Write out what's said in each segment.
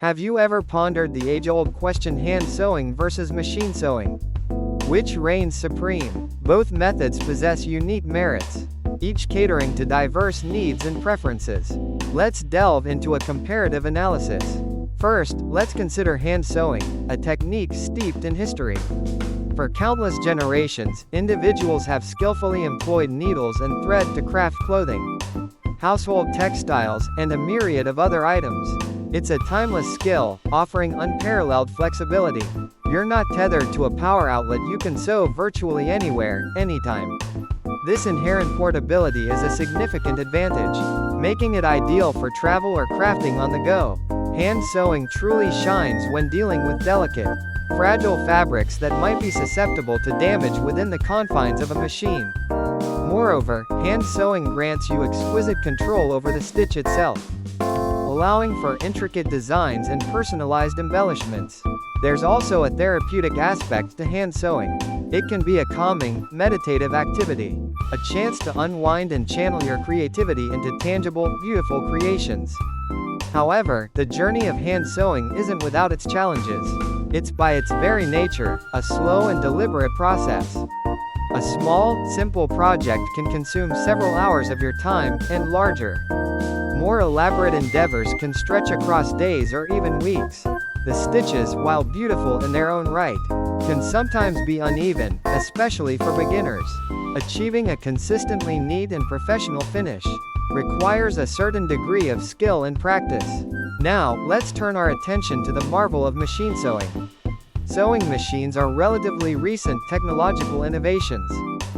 Have you ever pondered the age-old question, hand sewing versus machine sewing? Which reigns supreme? Both methods possess unique merits, each catering to diverse needs and preferences. Let's delve into a comparative analysis. First, let's consider hand sewing, a technique steeped in history. For countless generations, individuals have skillfully employed needles and thread to craft clothing, household textiles, and a myriad of other items. It's a timeless skill, offering unparalleled flexibility. You're not tethered to a power outlet, you can sew virtually anywhere, anytime. This inherent portability is a significant advantage, making it ideal for travel or crafting on the go. Hand sewing truly shines when dealing with delicate, fragile fabrics that might be susceptible to damage within the confines of a machine. Moreover, hand sewing grants you exquisite control over the stitch itself, allowing for intricate designs and personalized embellishments. There's also a therapeutic aspect to hand sewing. It can be a calming, meditative activity, a chance to unwind and channel your creativity into tangible, beautiful creations. However, the journey of hand sewing isn't without its challenges. It's by its very nature, a slow and deliberate process. A small, simple project can consume several hours of your time, and larger, more elaborate endeavors can stretch across days or even weeks. The stitches, while beautiful in their own right, can sometimes be uneven, especially for beginners. Achieving a consistently neat and professional finish requires a certain degree of skill and practice. Now, let's turn our attention to the marvel of machine sewing. Sewing machines are relatively recent technological innovations,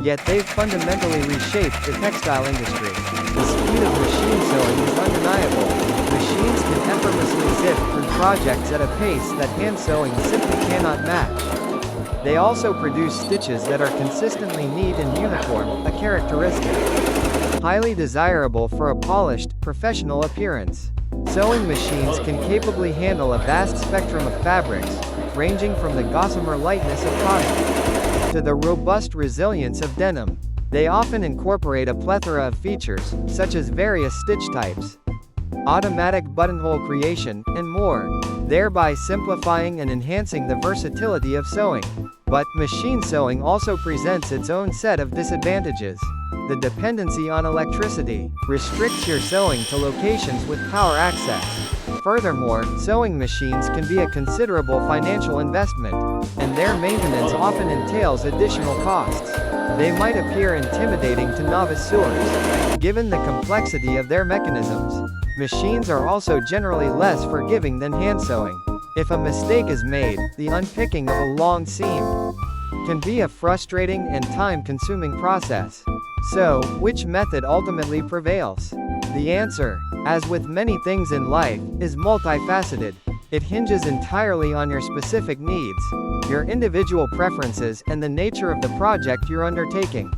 yet they've fundamentally reshaped the textile industry. The speed of machine sewing is undeniable. Machines can effortlessly zip through projects at a pace that hand sewing simply cannot match. They also produce stitches that are consistently neat and uniform, a characteristic highly desirable for a polished, professional appearance. Sewing machines can capably handle a vast spectrum of fabrics, ranging from the gossamer lightness of cotton to the robust resilience of denim. They often incorporate a plethora of features, such as various stitch types, automatic buttonhole creation, and more, thereby simplifying and enhancing the versatility of sewing. But machine sewing also presents its own set of disadvantages. The dependency on electricity restricts your sewing to locations with power access. Furthermore, sewing machines can be a considerable financial investment, and their maintenance often entails additional costs. They might appear intimidating to novice sewers, given the complexity of their mechanisms. Machines are also generally less forgiving than hand sewing. If a mistake is made, the unpicking of a long seam can be a frustrating and time-consuming process. So, which method ultimately prevails? The answer, as with many things in life, is multifaceted. It hinges entirely on your specific needs, your individual preferences, and the nature of the project you're undertaking.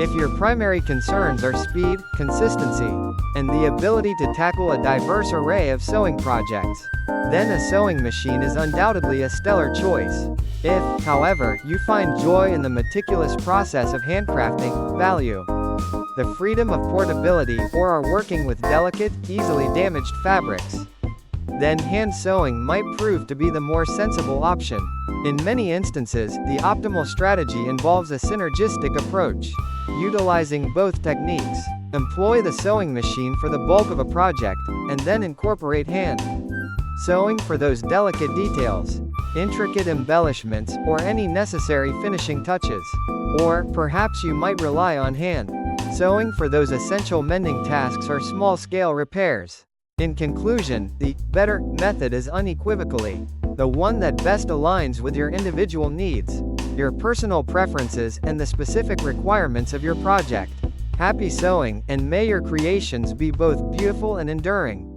If your primary concerns are speed, consistency, and the ability to tackle a diverse array of sewing projects, then a sewing machine is undoubtedly a stellar choice. If, however, you find joy in the meticulous process of handcrafting, value the freedom of portability, or are working with delicate, easily damaged fabrics, then hand sewing might prove to be the more sensible option. In many instances, the optimal strategy involves a synergistic approach, utilizing both techniques. Employ the sewing machine for the bulk of a project, and then incorporate hand sewing for those delicate details, intricate embellishments, or any necessary finishing touches. Or, perhaps you might rely on hand sewing for those essential mending tasks or small-scale repairs. In conclusion, the better method is unequivocally the one that best aligns with your individual needs, your personal preferences, and the specific requirements of your project. Happy sewing, and may your creations be both beautiful and enduring.